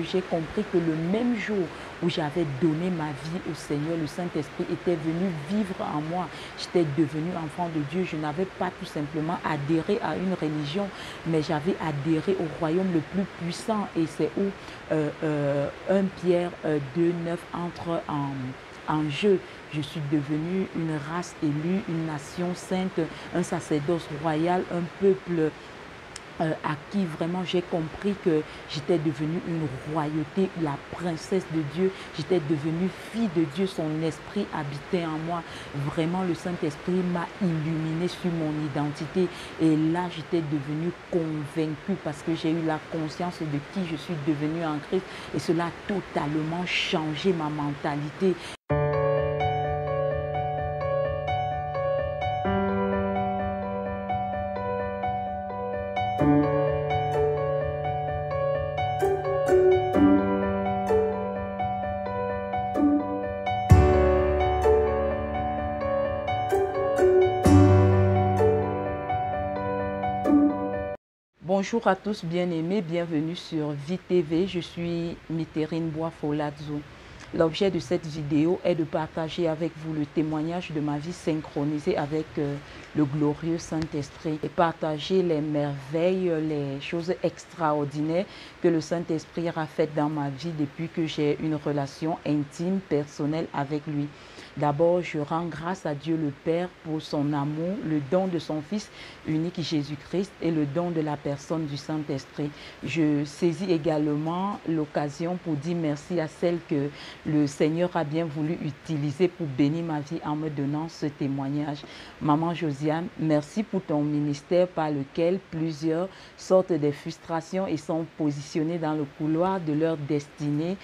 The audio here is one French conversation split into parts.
J'ai compris que le même jour où j'avais donné ma vie au Seigneur, le Saint-Esprit était venu vivre en moi. J'étais devenue enfant de Dieu. Je n'avais pas tout simplement adhéré à une religion, mais j'avais adhéré au royaume le plus puissant. Et c'est où 1 Pierre 2,9 entre en jeu. Je suis devenue une race élue, une nation sainte, un sacerdoce royal, un peuple à qui vraiment j'ai compris que j'étais devenue une royauté, la princesse de Dieu. J'étais devenue fille de Dieu, son esprit habitait en moi. Vraiment, le Saint-Esprit m'a illuminée sur mon identité. Et là, j'étais devenue convaincue parce que j'ai eu la conscience de qui je suis devenue en Christ. Et cela a totalement changé ma mentalité. Bonjour à tous bien-aimés, bienvenue sur VTV, je suis Miterine Bois-Folazzo. L'objet de cette vidéo est de partager avec vous le témoignage de ma vie synchronisée avec le glorieux Saint-Esprit et partager les merveilles, les choses extraordinaires que le Saint-Esprit a faites dans ma vie depuis que j'ai une relation intime, personnelle avec lui. D'abord, je rends grâce à Dieu le Père pour son amour, le don de son Fils unique Jésus-Christ et le don de la personne du Saint-Esprit. Je saisis également l'occasion pour dire merci à celle que le Seigneur a bien voulu utiliser pour bénir ma vie en me donnant ce témoignage. Maman Josiane, merci pour ton ministère par lequel plusieurs sortent des frustrations et sont positionnés dans le couloir de leur destinée.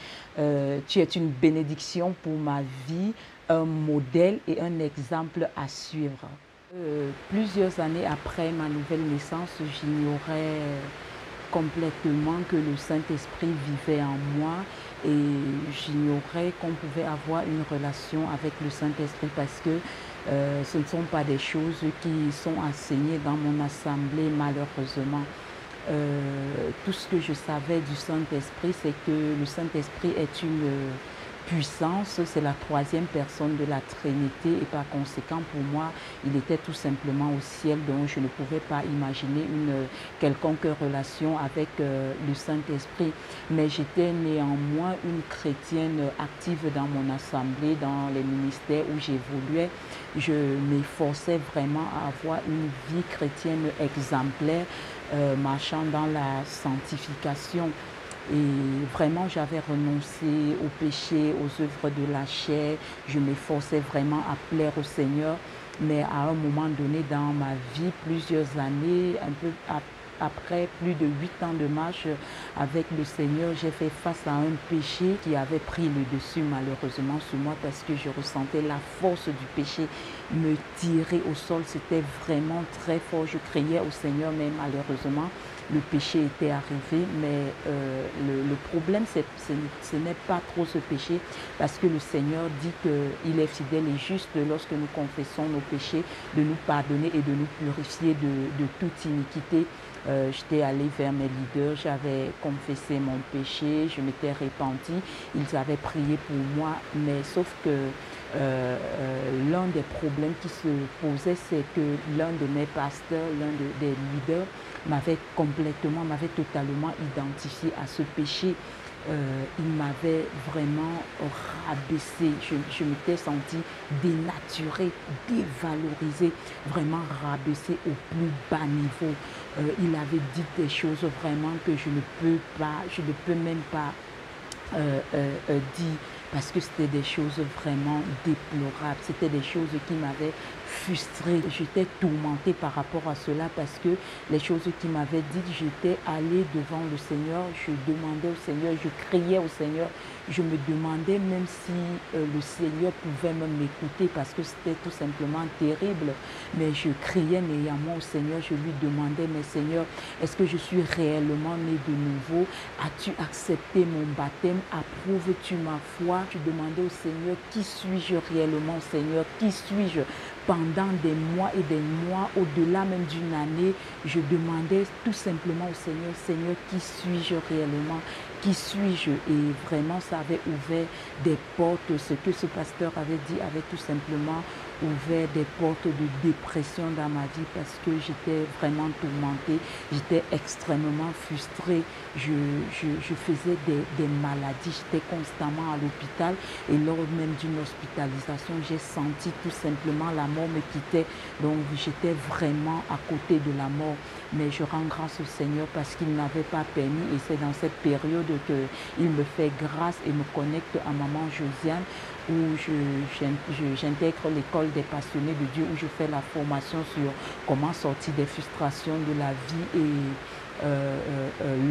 Tu es une bénédiction pour ma vie, un modèle et un exemple à suivre. Plusieurs années après ma nouvelle naissance, j'ignorais complètement que le Saint-Esprit vivait en moi et j'ignorais qu'on pouvait avoir une relation avec le Saint-Esprit parce que ce ne sont pas des choses qui sont enseignées dans mon assemblée malheureusement. Tout ce que je savais du Saint-Esprit, c'est que le Saint-Esprit est une puissance, c'est la troisième personne de la Trinité et par conséquent pour moi il était tout simplement au ciel, donc je ne pouvais pas imaginer une quelconque relation avec le Saint-Esprit, mais j'étais néanmoins une chrétienne active dans mon assemblée, dans les ministères où j'évoluais. Je m'efforçais vraiment à avoir une vie chrétienne exemplaire, marchant dans la sanctification. Et vraiment, j'avais renoncé au péché, aux œuvres de la chair. Je m'efforçais vraiment à plaire au Seigneur. Mais à un moment donné dans ma vie, plusieurs années, un peu après plus de 8 ans de marche avec le Seigneur, j'ai fait face à un péché qui avait pris le dessus malheureusement sur moi parce que je ressentais la force du péché me tirer au sol. C'était vraiment très fort. Je criais au Seigneur, mais malheureusement, le péché était arrivé, mais le problème, ce n'est pas trop ce péché, parce que le Seigneur dit qu'il est fidèle et juste lorsque nous confessons nos péchés, de nous pardonner et de nous purifier de toute iniquité. J'étais allée vers mes leaders, j'avais confessé mon péché, je m'étais repentie, ils avaient prié pour moi, mais sauf que l'un des problèmes qui se posait, c'est que l'un de mes pasteurs, des leaders, m'avait totalement identifié à ce péché. Il m'avait vraiment rabaissé. Je m'étais sentie dénaturée, dévalorisée, vraiment rabaissée au plus bas niveau. Il avait dit des choses vraiment que je ne peux même pas dire, parce que c'était des choses vraiment déplorables, c'était des choses qui m'avaient frustrée. J'étais tourmentée par rapport à cela parce que les choses qu'il m'avait dites, j'étais allée devant le Seigneur, je demandais au Seigneur, je criais au Seigneur, je me demandais même si le Seigneur pouvait même m'écouter parce que c'était tout simplement terrible, mais je criais néanmoins au Seigneur, je lui demandais, mais Seigneur, est-ce que je suis réellement née de nouveau? As-tu accepté mon baptême? Approuves-tu ma foi? Je demandais au Seigneur, qui suis-je réellement, Seigneur? Qui suis-je? Pendant des mois et des mois, au-delà même d'une année, je demandais tout simplement au Seigneur, Seigneur, qui suis-je réellement? qui suis-je? Et vraiment, ça avait ouvert des portes. Ce que ce pasteur avait dit avait tout simplement ouvert des portes de dépression dans ma vie parce que j'étais vraiment tourmentée, j'étais extrêmement frustrée, je faisais des maladies, j'étais constamment à l'hôpital et lors même d'une hospitalisation, j'ai senti tout simplement la mort me quitter. Donc j'étais vraiment à côté de la mort. Mais je rends grâce au Seigneur parce qu'il n'avait pas permis et c'est dans cette période qu'il me fait grâce et me connecte à maman Josiane où j'intègre l'école des passionnés de Dieu où je fais la formation sur comment sortir des frustrations de la vie et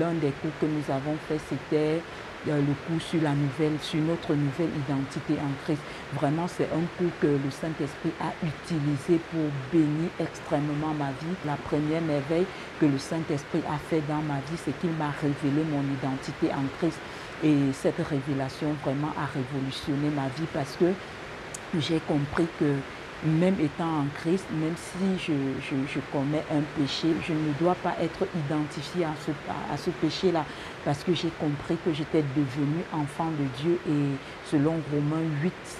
l'un des cours que nous avons fait c'était le cours sur notre nouvelle identité en Christ. Vraiment, c'est un cours que le Saint-Esprit a utilisé pour bénir extrêmement ma vie. La première merveille que le Saint-Esprit a fait dans ma vie, c'est qu'il m'a révélé mon identité en Christ. Et cette révélation vraiment a révolutionné ma vie parce que j'ai compris que même étant en Christ, même si je commets un péché, je ne dois pas être identifié à ce péché-là parce que j'ai compris que j'étais devenu enfant de Dieu et selon Romains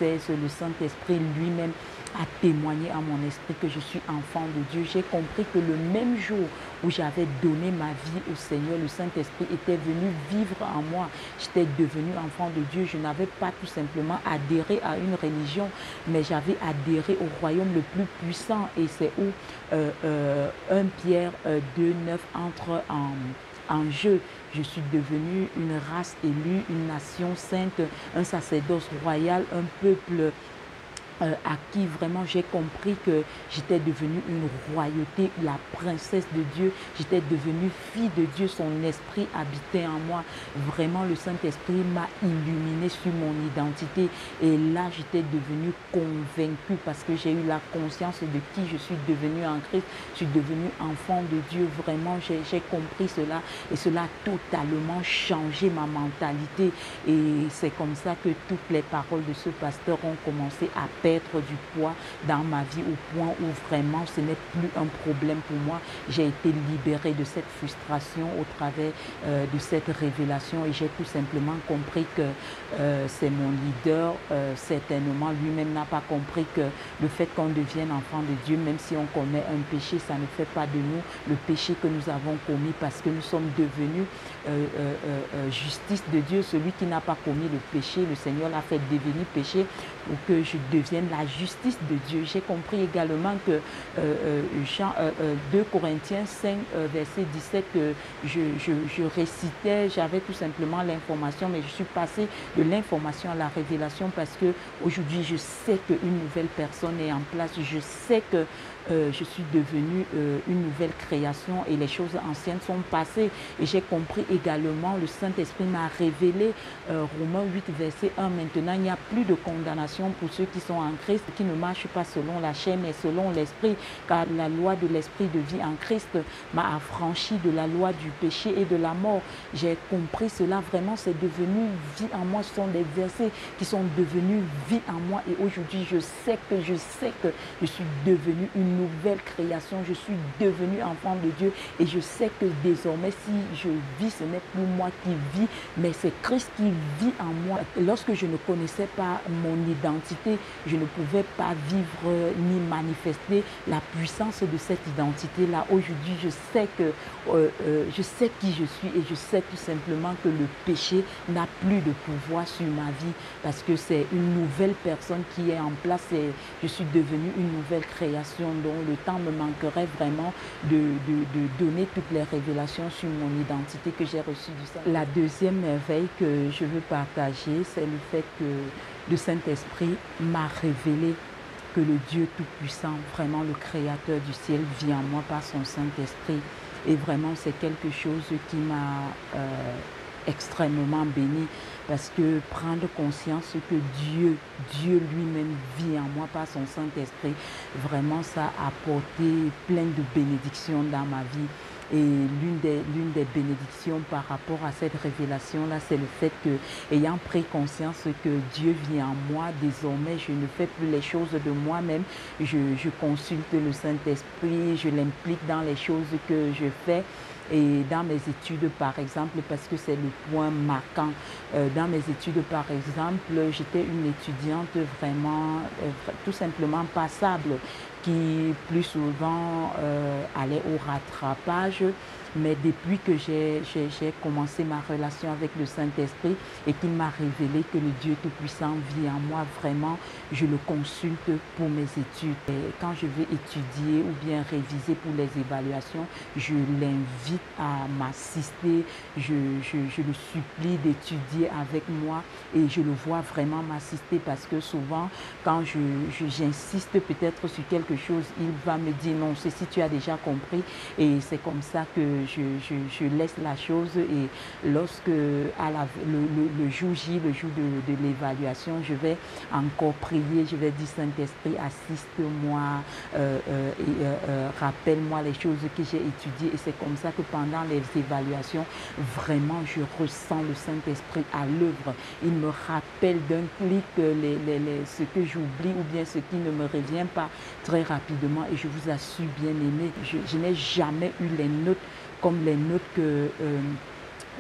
8,16, le Saint-Esprit lui-même a témoigné à mon esprit que je suis enfant de Dieu. J'ai compris que le même jour où j'avais donné ma vie au Seigneur, le Saint-Esprit était venu vivre en moi. J'étais devenu enfant de Dieu. Je n'avais pas tout simplement adhéré à une religion, mais j'avais adhéré au royaume le plus puissant. Et c'est où 1 Pierre 2,9 entre en jeu. Je suis devenue une race élue, une nation sainte, un sacerdoce royal, un peuple à qui vraiment j'ai compris que j'étais devenue une royauté, la princesse de Dieu, j'étais devenue fille de Dieu, son esprit habitait en moi. Vraiment, le Saint-Esprit m'a illuminé sur mon identité et là, j'étais devenue convaincue parce que j'ai eu la conscience de qui je suis devenue en Christ. Je suis devenue enfant de Dieu, vraiment, j'ai compris cela et cela a totalement changé ma mentalité et c'est comme ça que toutes les paroles de ce pasteur ont commencé à perdre du poids dans ma vie au point où vraiment ce n'est plus un problème pour moi. J'ai été libérée de cette frustration au travers de cette révélation et j'ai tout simplement compris que c'est mon leader. Certainement, lui-même n'a pas compris que le fait qu'on devienne enfant de Dieu, même si on commet un péché, ça ne fait pas de nous le péché que nous avons commis parce que nous sommes devenus justice de Dieu. Celui qui n'a pas commis le péché, le Seigneur l'a fait devenir péché pour que je devienne la justice de Dieu. J'ai compris également que 2 Corinthiens 5, verset 17, je récitais, j'avais tout simplement l'information, mais je suis passée de l'information à la révélation parce que aujourd'hui je sais qu'une nouvelle personne est en place, je sais que je suis devenue une nouvelle création et les choses anciennes sont passées. Et j'ai compris également, le Saint-Esprit m'a révélé, Romains 8, verset 1, maintenant il n'y a plus de condamnation pour ceux qui sont en Christ, qui ne marchent pas selon la chair, mais selon l'Esprit, car la loi de l'Esprit de vie en Christ m'a affranchi de la loi du péché et de la mort. J'ai compris cela, vraiment, c'est devenu vie en moi. Ce sont des versets qui sont devenus vie en moi. Et aujourd'hui, je sais que je suis devenue une nouvelle création. Je suis devenue enfant de Dieu. Et je sais que désormais, si je vis, ce n'est plus moi qui vis, mais c'est Christ qui vit en moi. Lorsque je ne connaissais pas mon identité, je ne pouvais pas vivre ni manifester la puissance de cette identité-là. Aujourd'hui, je sais qui je suis et je sais tout simplement que le péché n'a plus de pouvoir sur ma vie parce que c'est une nouvelle personne qui est en place et je suis devenue une nouvelle création. Donc le temps me manquerait vraiment de donner toutes les révélations sur mon identité que j'ai reçue du Saint. La deuxième merveille que je veux partager, c'est le fait que le Saint-Esprit m'a révélé que le Dieu Tout-Puissant, vraiment le Créateur du ciel, vit en moi par son Saint-Esprit. Et vraiment, c'est quelque chose qui m'a extrêmement béni parce que prendre conscience que Dieu lui-même vit en moi par son Saint-Esprit, vraiment ça a apporté plein de bénédictions dans ma vie. Et l'une des bénédictions par rapport à cette révélation-là, c'est le fait que, ayant pris conscience que Dieu vit en moi, désormais, je ne fais plus les choses de moi-même. Je consulte le Saint-Esprit, je l'implique dans les choses que je fais. Et dans mes études, par exemple, parce que c'est le point marquant, dans mes études, par exemple, j'étais une étudiante vraiment, tout simplement passable, qui plus souvent allait au rattrapage. Mais depuis que j'ai commencé ma relation avec le Saint-Esprit et qu'il m'a révélé que le Dieu Tout-Puissant vit en moi, vraiment, je le consulte pour mes études. Et quand je vais étudier ou bien réviser pour les évaluations, je l'invite à m'assister, je le supplie d'étudier avec moi et je le vois vraiment m'assister parce que souvent, quand j'insiste peut-être sur quelque chose, il va me dire non, ceci tu as déjà compris et c'est comme ça que je laisse la chose et lorsque le jour J, le jour de l'évaluation, je vais encore prier, je vais dire Saint-Esprit, assiste-moi, rappelle-moi les choses que j'ai étudiées et c'est comme ça que pendant les évaluations, vraiment je ressens le Saint-Esprit à l'œuvre. Il me rappelle d'un clic ce que j'oublie ou bien ce qui ne me revient pas très rapidement et je vous assure bien aimé, je n'ai jamais eu les notes comme les notes que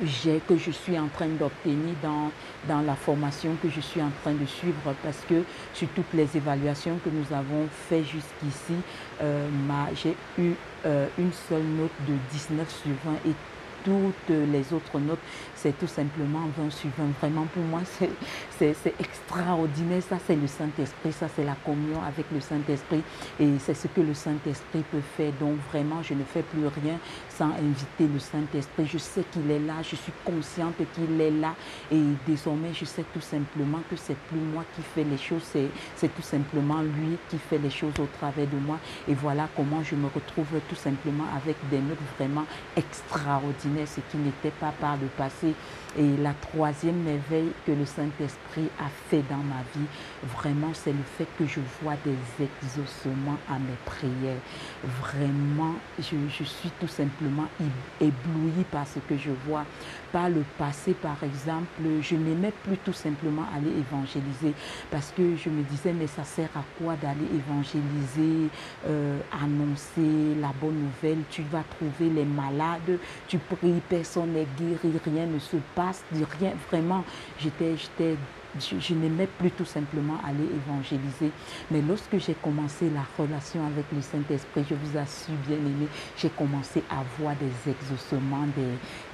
je suis en train d'obtenir dans la formation que je suis en train de suivre parce que sur toutes les évaluations que nous avons fait jusqu'ici, j'ai eu une seule note de 19 sur 20 et toutes les autres notes, c'est tout simplement 20 sur 20. Vraiment, pour moi, c'est extraordinaire. Ça, c'est le Saint-Esprit. Ça, c'est la communion avec le Saint-Esprit. Et c'est ce que le Saint-Esprit peut faire. Donc, vraiment, je ne fais plus rien sans inviter le Saint-Esprit. Je sais qu'il est là. Je suis consciente qu'il est là. Et désormais, je sais tout simplement que c'est plus moi qui fais les choses. C'est tout simplement lui qui fait les choses au travers de moi. Et voilà comment je me retrouve tout simplement avec des notes vraiment extraordinaires, ce qui n'était pas par le passé. Et la troisième merveille que le Saint-Esprit a fait dans ma vie, vraiment, c'est le fait que je vois des exaucements à mes prières. Vraiment, je suis tout simplement éblouie par ce que je vois. Par le passé, par exemple, je n'aimais plus tout simplement aller évangéliser parce que je me disais, mais ça sert à quoi d'aller évangéliser, annoncer la bonne nouvelle? Tu vas trouver les malades, tu pries, personne n'est guéri, rien ne se passe, rien. Vraiment, je n'aimais plus tout simplement aller évangéliser. Mais lorsque j'ai commencé la relation avec le Saint-Esprit, je vous assure bien aimé, j'ai commencé à voir des exaucements,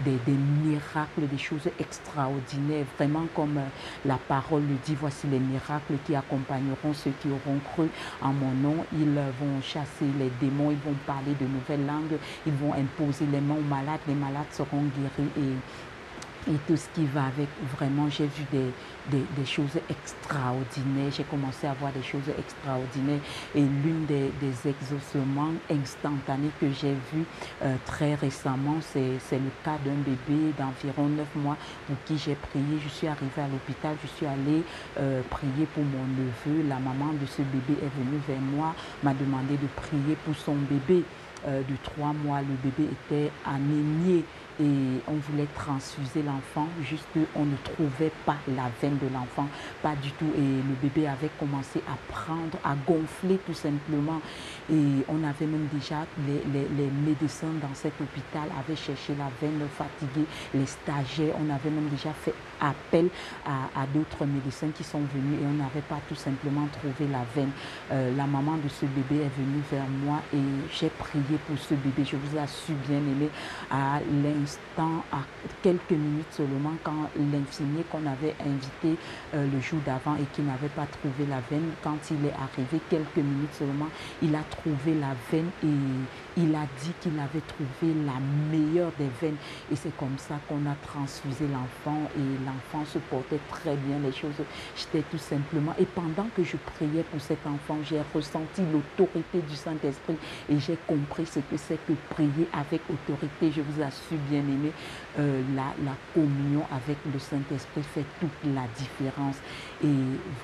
des miracles, des choses extraordinaires. Vraiment comme la parole le dit, voici les miracles qui accompagneront ceux qui auront cru en mon nom. Ils vont chasser les démons, ils vont parler de nouvelles langues, ils vont imposer les mains aux malades, les malades seront guéris et tout ce qui va avec. Vraiment, j'ai vu des choses extraordinaires. J'ai commencé à voir des choses extraordinaires. Et l'une des exaucements instantanés que j'ai vu très récemment, c'est le cas d'un bébé d'environ 9 mois pour qui j'ai prié. Je suis arrivée à l'hôpital, je suis allée prier pour mon neveu. La maman de ce bébé est venue vers moi, m'a demandé de prier pour son bébé de 3 mois. Le bébé était anémié et on voulait transfuser l'enfant, juste on ne trouvait pas la veine de l'enfant, pas du tout. Et le bébé avait commencé à prendre, à gonfler tout simplement. Et on avait même déjà, les médecins dans cet hôpital avaient cherché la veine, fatiguée, les stagiaires, on avait même déjà fait appel à d'autres médecins qui sont venus et on n'avait pas tout simplement trouvé la veine. La maman de ce bébé est venue vers moi et j'ai prié pour ce bébé. Je vous assure bien aimé, à l'instant, à quelques minutes seulement, quand l'infirmier qu'on avait invité le jour d'avant et qui n'avait pas trouvé la veine, quand il est arrivé, quelques minutes seulement, il a trouvé la veine et il a dit qu'il avait trouvé la meilleure des veines. Et c'est comme ça qu'on a transfusé l'enfant et l'enfant se portait très bien, les choses. J'étais tout simplement, et pendant que je priais pour cet enfant, j'ai ressenti l'autorité du Saint-Esprit et j'ai compris ce que c'est que prier avec autorité. Je vous assure bien aimé, la communion avec le Saint-Esprit fait toute la différence. Et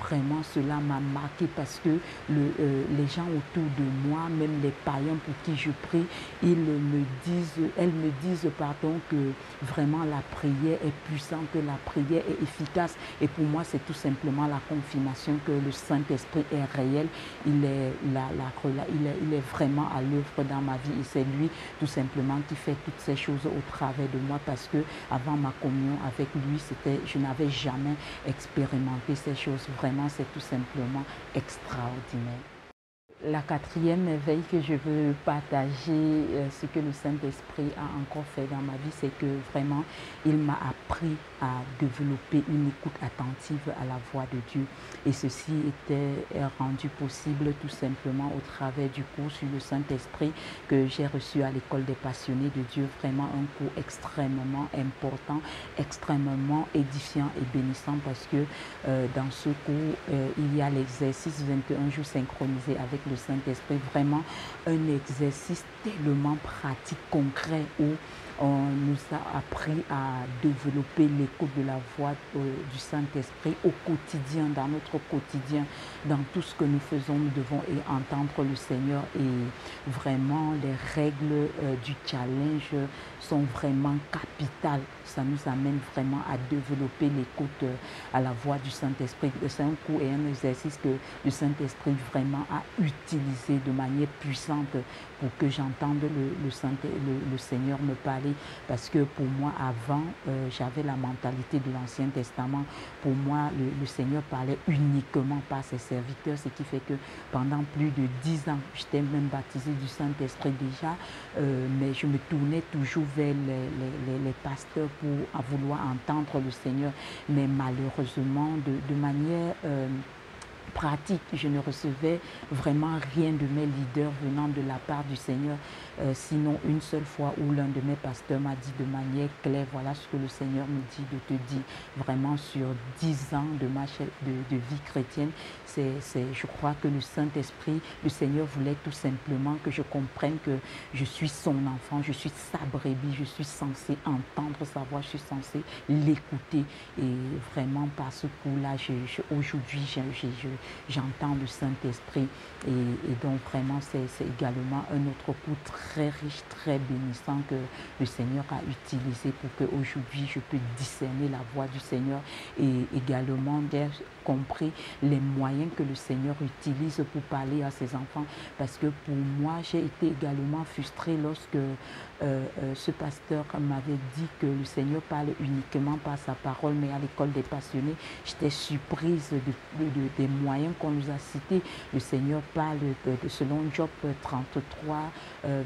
vraiment cela m'a marqué parce que les gens autour de moi, même les païens pour qui je prie, elles me disent pardon, que vraiment la prière est puissante, que la prière est efficace. Et pour moi, c'est tout simplement la confirmation que le Saint-Esprit est réel. Il est, il est vraiment à l'œuvre dans ma vie. Et c'est lui, tout simplement, qui fait toutes ces choses au travers de moi. Parce que avant ma communion avec lui, je n'avais jamais expérimenté ces choses. Vraiment, c'est tout simplement extraordinaire. La quatrième merveille que je veux partager, ce que le Saint-Esprit a encore fait dans ma vie, c'est que vraiment, il m'a appris à développer une écoute attentive à la voix de Dieu. Et ceci était rendu possible tout simplement au travers du cours sur le Saint-Esprit que j'ai reçu à l'école des passionnés de Dieu. Vraiment un cours extrêmement important, extrêmement édifiant et bénissant parce que dans ce cours, il y a l'exercice 21 jours synchronisé avec le Saint-Esprit, vraiment un exercice tellement pratique, concret, où on nous a appris à développer l'écoute de la voix du Saint-Esprit au quotidien, dans notre quotidien, dans tout ce que nous faisons, nous devons entendre le Seigneur. Et vraiment, les règles du challenge sont vraiment capitales. Ça nous amène vraiment à développer l'écoute à la voix du Saint-Esprit. C'est un cours et un exercice que le Saint-Esprit vraiment a utilisé de manière puissante pour que j'entende le Seigneur me parler. Parce que pour moi, avant, j'avais la mentalité de l'Ancien Testament. Pour moi, le Seigneur parlait uniquement par ses serviteurs, ce qui fait que pendant plus de 10 ans, j'étais même baptisée du Saint-Esprit déjà, mais je me tournais toujours vers les pasteurs pour vouloir entendre le Seigneur. Mais malheureusement, de manière pratique, je ne recevais vraiment rien de mes leaders venant de la part du Seigneur, sinon une seule fois où l'un de mes pasteurs m'a dit de manière claire, voilà ce que le Seigneur me dit de te dire. Vraiment sur 10 ans de vie chrétienne, je crois que le Saint-Esprit, le Seigneur voulait tout simplement que je comprenne que je suis son enfant, je suis sa brebis, je suis censé entendre sa voix, je suis censé l'écouter. Et vraiment par ce coup-là, aujourd'hui, j'entends le Saint-Esprit. Et donc vraiment, c'est également un autre coup très riche, très bénissant que le Seigneur a utilisé pour qu'aujourd'hui, je peux discerner la voix du Seigneur et également j'ai compris les moyens que le Seigneur utilise pour parler à ses enfants. Parce que pour moi, j'ai été également frustrée lorsque ce pasteur m'avait dit que le Seigneur parle uniquement par sa parole, mais à l'école des passionnés, j'étais surprise des moyens qu'on nous a cités. Le Seigneur parle selon Job 33,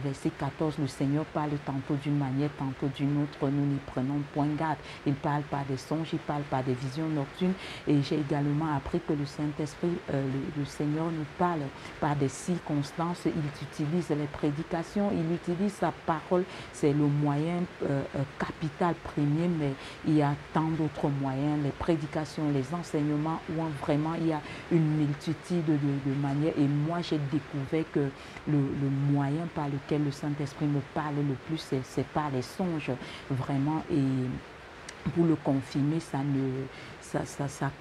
verset 14, le Seigneur parle tantôt d'une manière, tantôt d'une autre, nous n'y prenons point garde. Il parle par des songes, il parle par des visions nocturnes. Et j'ai également appris que le Saint-Esprit, le Seigneur nous parle par des circonstances. Il utilise les prédications, il utilise sa parole. C'est le moyen capital premier, mais il y a tant d'autres moyens, les prédications, les enseignements, où vraiment il y a une multitude de manières. Et moi, j'ai découvert que le moyen par lequel le Saint-Esprit me parle le plus, c'est par les songes, vraiment. Et pour le confirmer, ça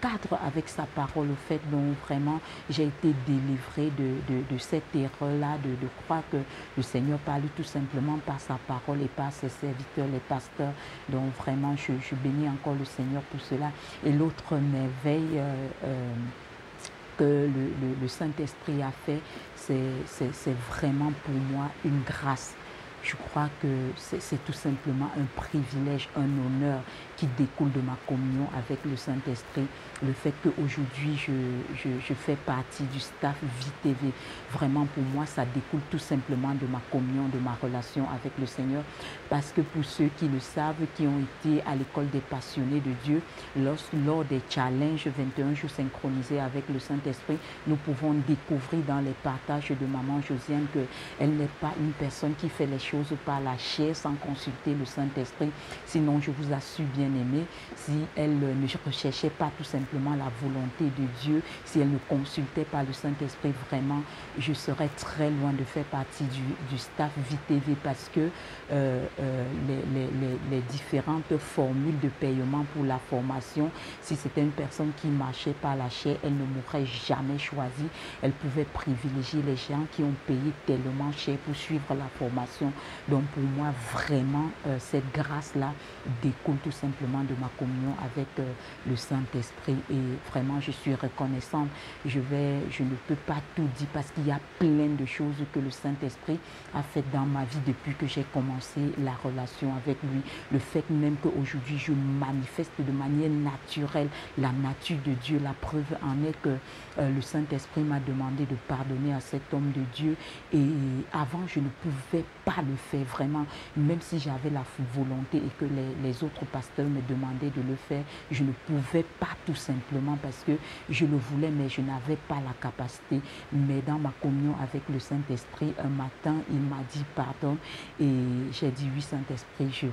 cadre avec sa parole, au fait. Donc vraiment, j'ai été délivrée de cette erreur-là, de croire que le Seigneur parle tout simplement par sa parole et par ses serviteurs, les pasteurs. Donc vraiment, je bénis encore le Seigneur pour cela. Et l'autre merveille que le Saint-Esprit a fait, c'est vraiment pour moi une grâce. Je crois que c'est tout simplement un privilège, un honneur qui découle de ma communion avec le Saint-Esprit. Le fait qu'aujourd'hui, je fais partie du staff VTV, vraiment pour moi, ça découle tout simplement de ma communion, de ma relation avec le Seigneur. Parce que pour ceux qui le savent, qui ont été à l'école des passionnés de Dieu, lors des challenges 21 jours synchronisés avec le Saint-Esprit, nous pouvons découvrir dans les partages de maman Josiane qu'elle n'est pas une personne qui fait les choses par la chair sans consulter le Saint-Esprit. Sinon, je vous assure, bien aimé, si elle ne recherchait pas tout simplement la volonté de Dieu, si elle ne consultait pas le Saint-Esprit, vraiment, je serais très loin de faire partie du staff VTV, parce que les différentes formules de paiement pour la formation, si c'était une personne qui marchait par la chair, elle ne m'aurait jamais choisi. Elle pouvait privilégier les gens qui ont payé tellement cher pour suivre la formation. Donc pour moi, vraiment, cette grâce-là découle tout simplement simplement de ma communion avec le Saint-Esprit. Et vraiment, je suis reconnaissante. Je ne peux pas tout dire parce qu'il y a plein de choses que le Saint-Esprit a fait dans ma vie depuis que j'ai commencé la relation avec lui. Le fait même qu'aujourd'hui, je manifeste de manière naturelle la nature de Dieu. La preuve en est que le Saint-Esprit m'a demandé de pardonner à cet homme de Dieu. Et avant, je ne pouvais pas le faire vraiment. Même si j'avais la volonté et que les autres pasteurs me demandaient de le faire, je ne pouvais pas tout simplement parce que je le voulais, mais je n'avais pas la capacité. Mais dans ma communion avec le Saint-Esprit, un matin, il m'a dit pardon. Et j'ai dit oui, Saint-Esprit, je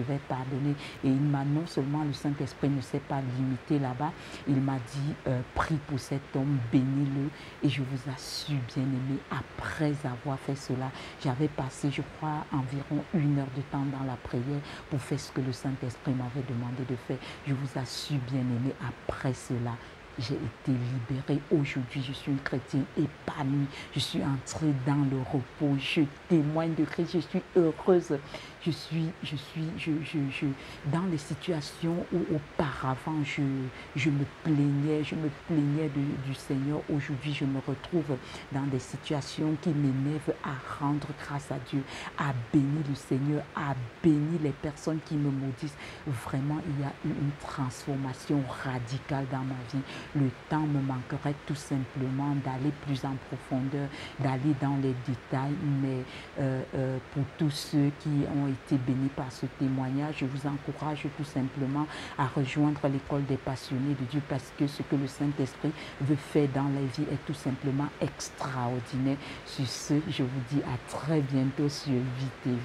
vais pardonner. Et il m'a non seulement, le Saint-Esprit ne s'est pas limité là-bas, il m'a dit prie pour cet homme, bénis-le. Et je vous assure, bien aimé, après avoir fait cela, j'avais passé, je crois, environ 1 heure de temps dans la prière pour faire ce que le Saint-Esprit m'avait demandé de faire. Je vous assure, bien aimé, après cela, j'ai été libérée. Aujourd'hui, je suis une chrétienne épanouie. Je suis entrée dans le repos. Je témoigne de Christ. Je suis heureuse. Dans les situations où auparavant je me plaignais du Seigneur. Aujourd'hui, je me retrouve dans des situations qui m'énervent à rendre grâce à Dieu, à bénir le Seigneur, à bénir les personnes qui me maudissent. Vraiment, il y a eu une transformation radicale dans ma vie. Le temps me manquerait tout simplement d'aller plus en profondeur, d'aller dans les détails, mais pour tous ceux qui ont été bénis par ce témoignage, je vous encourage tout simplement à rejoindre l'école des passionnés de Dieu parce que ce que le Saint-Esprit veut faire dans la vie est tout simplement extraordinaire. Sur ce, je vous dis à très bientôt sur VTV.